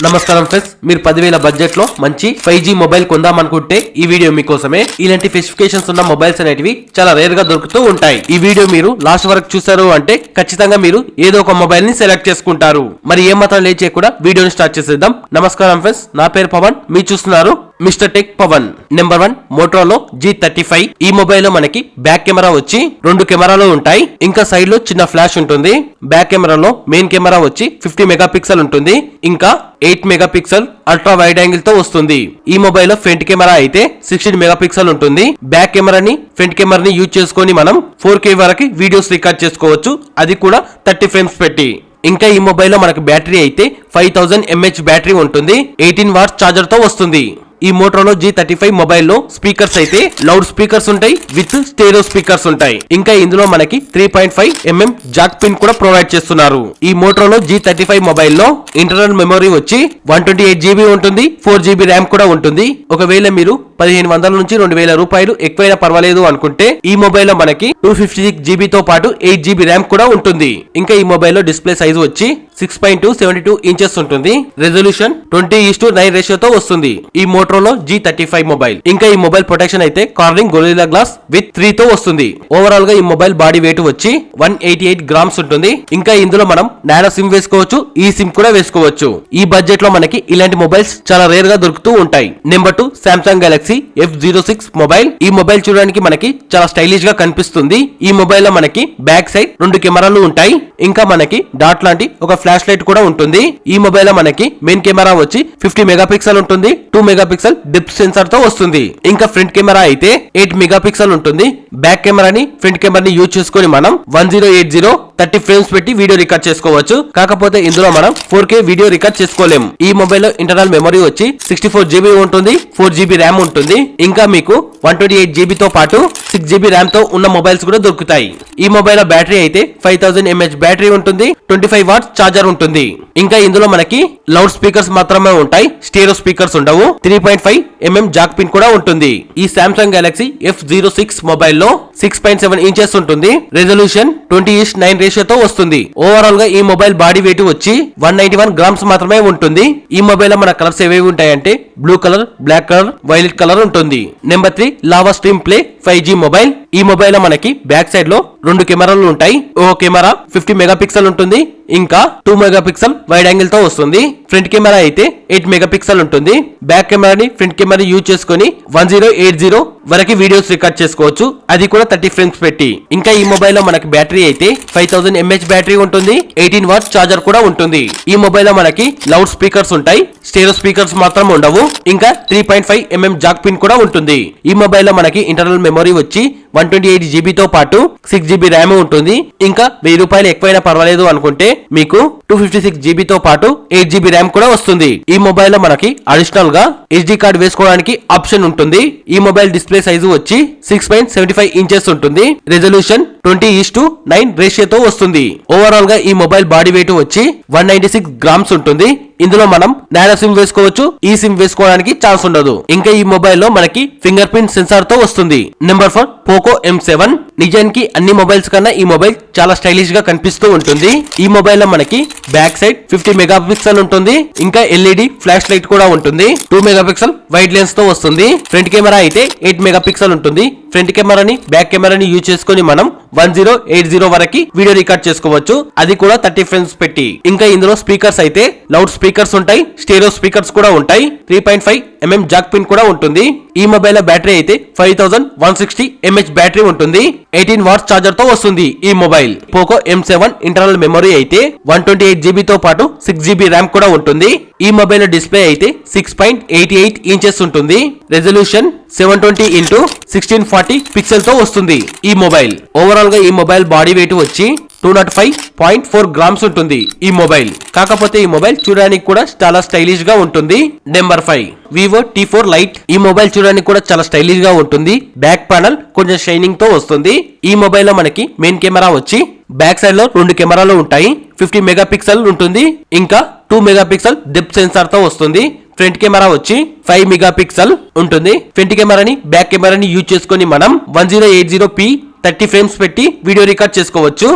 నమస్కారం ఫ్రెండ్స్, మీరు 10,000 బడ్జెట్ లో మంచి 5G మొబైల్ కొందామనుకుంటే ఈ వీడియో మీకోసమే. ఇలాంటి స్పెసిఫికేషన్స్ ఉన్న మొబైల్స్ అనేటివి చాలా రేర్ గా దొరుకుతూ ఉంటాయి. ఈ వీడియో మీరు లాస్ట్ వరకు చూసారు అంటే ఖచ్చితంగా మీరు ఏదో ఒక మొబైల్ ని సెలెక్ట్ చేసుకుంటారు. మరి ఏం మాత్రం లేట్ చేయకుండా వీడియోని స్టార్ట్ చేసేద్దాం. నమస్కారం ఫ్రెండ్స్, నా పేరు పవన్, మీరు చూస్తున్నారు mister Tech Pavan. Number 1 Motorola G35. ఈ మొబైల్ లో మనకి బ్యాక్ కెమెరా వచ్చి 2 కెమెరాలు ఉంటాయి. ఇంకా సైడ్ లో చిన్న ఫ్లాష్ ఉంటుంది. బ్యాక్ కెమెరాలో మెయిన్ కెమెరా వచ్చి 50 మెగాపిక్సెల్ ఉంటుంది. ఇంకా 8 మెగాపిక్సెల్ అల్ట్రా వైడ్ యాంగిల్ తో వస్తుంది. ఈ మొబైల్ లో ఫ్రంట్ కెమెరా అయితే 16 మెగాపిక్సెల్ ఉంటుంది. బ్యాక్ కెమెరాని ఫ్రంట్ కెమెరాని యూజ్ చేసుకొని మనం 4K వరకు వీడియోస్ రికార్డ్ చేసుకోవచ్చు, అది కూడా 30 ఫ్రేమ్స్ పెట్టి. ఇంకా ఈ మొబైల్ లో మనకి బ్యాటరీ అయితే 5000 mAh బ్యాటరీ ఉంటుంది. 18 వాట్స్ చార్జర్ తో వస్తుంది. ఈ మోటోరోలా G35 మొబైల్ లో స్పీకర్స్ అయితే లౌడ్ స్పీకర్స్ ఉంటాయి, విత్ స్టెరియో స్పీకర్స్ ఉంటాయి. ఇంకా ఇందులో మనకి 3.5mm జాక్ పిన్ కూడా ప్రొవైడ్ చేస్తున్నారు. ఈ మోటోరోలా G35 మొబైల్ లో ఇంటర్నల్ మెమరీ వచ్చి 128GB ఉంటుంది. 4GB ర్యామ్ కూడా ఉంటుంది. ఒకవేళ మీరు 1500 నుంచి 2000 రూపాయలు ఎక్కువైనా పర్వాలేదు అనుకుంటే ఈ మొబైల్ లో మనకి 256GB తో పాటు 8GB ర్యామ్ కూడా ఉంటుంది. ఇంకా ఈ మొబైల్ లో డిస్ప్లే సైజ్ వచ్చి 6.272 ఇంచెస్ ఉంటుంది. రెజల్యూషన్ 20:9 రేషియోతో వస్తుంది ఈ మోటోరోలా G35 మొబైల్. ఇంకా ఈ మొబైల్ ప్రొటెక్షన్ అయితే కార్నింగ్ గొరిల్లా గ్లాస్ విత్ 3 తో వస్తుంది. ఓవరాల్ గా ఈ మొబైల్ బాడీ వెయిట్ వచ్చి 188 గ్రామ్స్ ఉంటుంది. ఇంకా ఇందులో మనం నానో సిమ్ వేసుకోవచ్చు, ఈ సిమ్ కూడా వేసుకోవచ్చు. ఈ బడ్జెట్ లో మనకి ఇలాంటి మొబైల్స్ చాలా రేర్ గా దొరుకుతూ ఉంటాయి. Number 2 Samsung Galaxy F06 mobile. ఈ మొబైల్ చూడడానికి మనకి చాలా స్టైలిష్ గా కనిపిస్తుంది. ఈ మొబైల్ లో మనకి బ్యాక్ సైడ్ 2 కెమెరాలు ఉంటాయి. ఇంకా మనకి డాట్ లాంటి ఒక ఫ్లాష్ లైట్ కూడా ఉంటుంది. ఈ మొబైల్ లో మనకి మెయిన్ కెమెరా వచ్చి 50 మెగాపిక్సెల్ ఉంటుంది. 2 మెగాపిక్సెల్ డెప్త్ సెన్సార్ తో వస్తుంది. ఇంకా ఫ్రంట్ కెమెరా అయితే 8 మెగాపిక్సెల్ ఉంటుంది. బ్యాక్ కెమెరాని ఫ్రంట్ కెమెరాని యూజ్ చేసుకొని మనం 1080 30 ఫ్రేమ్స్ పెట్టి వీడియో రికార్డ్ చేసుకోవచ్చు. కాకపోతే ఇందులో మనం 4K వీడియో రికార్డ్ చేసుకోలేం. ఈ మొబైల్ లో ఇంటర్నల్ మెమరీ వచ్చి 64GB ఉంటుంది. 4GB ర్యామ్ ఉంటుంది. ఇంకా మీకు 128GB తో పాటు 6GB ర్యామ్ తో ఉన్న మొబైల్స్ కూడా దొరుకుతాయి. ఈ మొబైల్ లో బ్యాటరీ అయితే 5000 mAh బ్యాటరీ ఉంటుంది. 25 వాట్స్ చార్జర్ ఉంటుంది. ఇంకా ఇందులో మనకి లౌడ్ స్పీకర్స్ మాత్రమే ఉంటాయి, స్టెరియో స్పీకర్స్ ఉండవు. 3.5mm జాక్ పిన్ కూడా ఉంటుంది. ఈ సామ్సంగ్ గెలాక్సీ F06 మొబైల్ లో 6.7 ఇంచెస్ ఉంటుంది. రెజల్యూషన్ 20:9 రేషియోతో వస్తుంది. ఓవరాల్ గా ఈ మొబైల్ బాడీ వెయిట్ వచ్చి 191 గ్రామ్స్ మాత్రమే ఉంటుంది. ఈ మొబైల్ లో మన కలర్స్ ఏవేవి ఉంటాయంటే blue colour, black colour, violet colour ఉంటుంది. Number 3 Lava stream play 5G mobile. ఈ మొబైల్ లో మనకి బ్యాక్ సైడ్ లో 2 కెమెరాలు ఉంటాయి. ఓ కెమెరా 50 మెగాపిక్సెల్ ఉంటుంది. ఇంకా 2 మెగాపిక్సెల్ వైడ్ యాంగిల్ తో వస్తుంది. ఫ్రంట్ కెమెరా అయితే 8 మెగాపిక్సెల్ ఉంటుంది. బ్యాక్ కెమెరాని ఫ్రంట్ కెమెరా యూజ్ చేసుకుని 1080 వరకు వీడియోస్ రికార్డ్ చేసుకోవచ్చు, అది కూడా 30 ఫ్రేమ్స్ పెట్టి. ఇంకా ఈ మొబైల్ లో మనకి బ్యాటరీ అయితే 5000 mAh బ్యాటరీ ఉంటుంది. 18 వాట్స్ చార్జర్ కూడా ఉంటుంది. ఈ మొబైల్ లో మనకి లౌడ్ స్పీకర్స్ ఉంటాయి, స్టెరియో స్పీకర్స్ మాత్రం ఉండవు. ఇంకా 3.5mm జాక్ పిన్ కూడా ఉంటుంది. ఈ మొబైల్ లో మనకి ఇంటర్నల్ మెమరీ వచ్చి 128GB తో పాటు 6GB ర్యామ్ ఉంటుంది. ఇంకా 1000 రూపాయలు ఎక్కువైనా పర్వాలేదు అనుకుంటే మీకు 256GB తో పాటు 8GB ర్యామ్ కూడా వస్తుంది. ఈ మొబైల్ లో మనకి అడిషనల్ గా SD కార్డ్ వేసుకోవడానికి ఆప్షన్ ఉంటుంది. ఈ మొబైల్ డిస్ప్లే సైజు వచ్చి 6.75 ఇంచెస్ ఉంటుంది. రెజల్యూషన్ 20:9 రేషియోతో వస్తుంది. ఓవరాల్ గా ఈ మొబైల్ బాడీ వెయిట్ వచ్చి 196 గ్రామ్స్ ఉంటుంది. ఇందులో మనం నానో సిమ్ వేసుకోవచ్చు, ఈ సిమ్ వేసుకోవడానికి ఛాన్స్ ఉండదు. ఇంకా ఈ మొబైల్ లో మనకి ఫింగర్ ప్రింట్ సెన్సార్ తో వస్తుంది. Number 4 Poco M7. నిజానికి అన్ని మొబైల్స్ కన్నా ఈ మొబైల్ చాలా స్టైలిష్ గా కనిపిస్తూ ఉంటుంది. ఈ మొబైల్ లో మనకి బ్యాక్ సైడ్ 50 మెగాపిక్సెల్ ఉంటుంది. ఇంకా LED ఫ్లాష్ లైట్ కూడా ఉంటుంది. 2 మెగాపిక్సెల్ వైడ్ లెన్స్ తో వస్తుంది. ఫ్రంట్ కెమెరా అయితే 8 మెగాపిక్సెల్ ఉంటుంది. ఫ్రంట్ కెమెరాని బ్యాక్ కెమెరాని యూజ్ చేసుకుని మనం 1080 వరకు వీడియో రికార్డ్ చేసుకోవచ్చు, అది కూడా 30 ఫ్రేమ్స్ పెట్టి. ఇంకా ఇందులో స్పీకర్స్ అయితే లౌడ్ స్పీకర్స్ ఉంటాయి, స్టెరియో స్పీకర్స్ కూడా ఉంటాయి. 3.5mm జాక్ పిన్ కూడా ఉంటుంది. ఈ మొబైల్ లో బ్యాటరీ అయితే 5160 mAh బ్యాటరీ ఉంటుంది. 18 వాట్స్ చార్జర్ తో వస్తుంది ఈ mobile. Poco M7 internal memory అయితే 128GB తో పాటు 6GB ర్యామ్ కూడా ఉంటుంది. ఈ మొబైల్ డిస్ప్లే అయితే 6.88 ఇంచెస్ ఉంటుంది. రెజల్యూషన్ 720x1640 పిక్సెల్ తో వస్తుంది ఈ మొబైల్. ఓవరాల్ గా ఈ మొబైల్ బాడీ వెయిట్ వచ్చి 205.4 గ్రామ్స్ ఉంటుంది ఈ మొబైల్. కాకపోతే ఈ మొబైల్ చూడడానికి కూడా చాలా స్టైలిష్ గా ఉంటుంది. Number 5 Vivo T4 light. ఈ మొబైల్ చూడడానికి కూడా చాలా స్టైలిష్ గా ఉంటుంది. బ్యాక్ ప్యానల్ కొంచెం షైనింగ్ తో వస్తుంది. ఈ మొబైల్ లో మనకి మెయిన్ కెమెరా వచ్చి బ్యాక్ సైడ్ లో 2 కెమెరాలు ఉంటాయి. 50 మెగాపిక్సెల్ ఉంటుంది. ఇంకా 2 మెగాపిక్సెల్ డెప్త్ సెన్సార్ తో వస్తుంది. ఫ్రంట్ కెమెరా వచ్చి 5 మెగాపిక్సెల్ ఉంటుంది. ఫ్రంట్ కెమెరాని బ్యాక్ కెమెరాని యూజ్ చేసుకుని మనం 1080p 30 ఫ్రేమ్స్ పెట్టి వీడియో రికార్డ్ చేసుకోవచ్చు.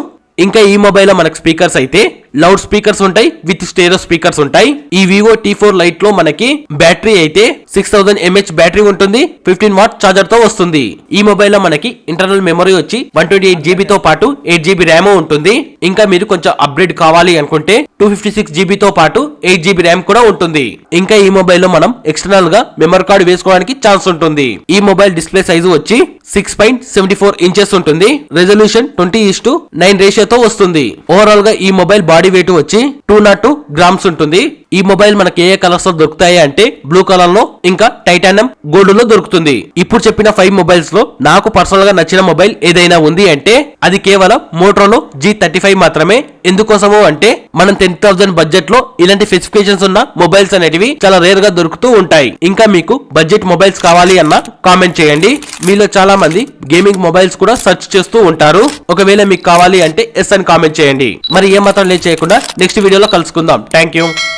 ఇంకా ఈ మొబైల్ లో మనకు స్పీకర్స్ అయితే లౌడ్ స్పీకర్స్ ఉంటాయి విత్ స్టెరియో స్పీకర్స్ ఉంటాయి. ఈ వివో T4 లైట్ లో మనకి బ్యాటరీ అయితే 6000 mAh బ్యాటరీ ఉంటుంది. 15 వాట్ చార్జర్ తో వస్తుంది. ఈ మొబైల్ లో మనకి ఇంటర్నల్ మెమరీ వచ్చి 128 GB తో పాటు 8 GB ర్యామ్ ఉంటుంది. ఇంకా మీరు కొంచెం అప్గ్రేడ్ కావాలి అనుకుంటే 256 GB తో పాటు 8 GB ర్యామ్ కూడా ఉంటుంది. ఇంకా ఈ మొబైల్ లో మనం ఎక్స్టర్నల్ గా మెమరీ కార్డ్ వేసుకోవడానికి ఛాన్స్ ఉంటుంది. ఈ మొబైల్ డిస్ప్లే సైజు వచ్చి 6.74 ఇంచెస్ ఉంటుంది. రెజల్యూషన్ 20:9 రేషియోతో వస్తుంది. ఓవరాల్ గా ఈ మొబైల్ బాడీ వెయిట్ వచ్చి 202 గ్రామ్స్ ఉంటుంది. ఈ మొబైల్ మనకి ఏ కలర్స్ లో దొరుకుతాయి అంటే బ్లూ కలర్ లో ఇంకా టైటానియం గోల్డ్ లో దొరుకుతుంది. ఇప్పుడు చెప్పిన 5 మొబైల్స్ లో నాకు పర్సనల్ గా నచ్చిన మొబైల్ ఏదైనా ఉంది అంటే అది కేవలం మోటోరోలా G35 మాత్రమే. ఎందుకోసము అంటే మనం 10,000 బడ్జెట్ లో ఇలాంటి స్పెసిఫికేషన్స్ ఉన్న మొబైల్స్ అనేటివి చాలా రేర్ గా దొరుకుతూ ఉంటాయి. ఇంకా మీకు బడ్జెట్ మొబైల్స్ కావాలి అన్న కామెంట్ చేయండి. మీలో చాలా మంది గేమింగ్ మొబైల్స్ కూడా సెర్చ్ చేస్తూ ఉంటారు. ఒకవేళ మీకు కావాలి అంటే ఎస్ అని కామెంట్ చేయండి. మరి ఏ మాత్రం లేట్ చేయకుండా నెక్స్ట్ వీడియోలో కలుసుకుందాం. Thank you.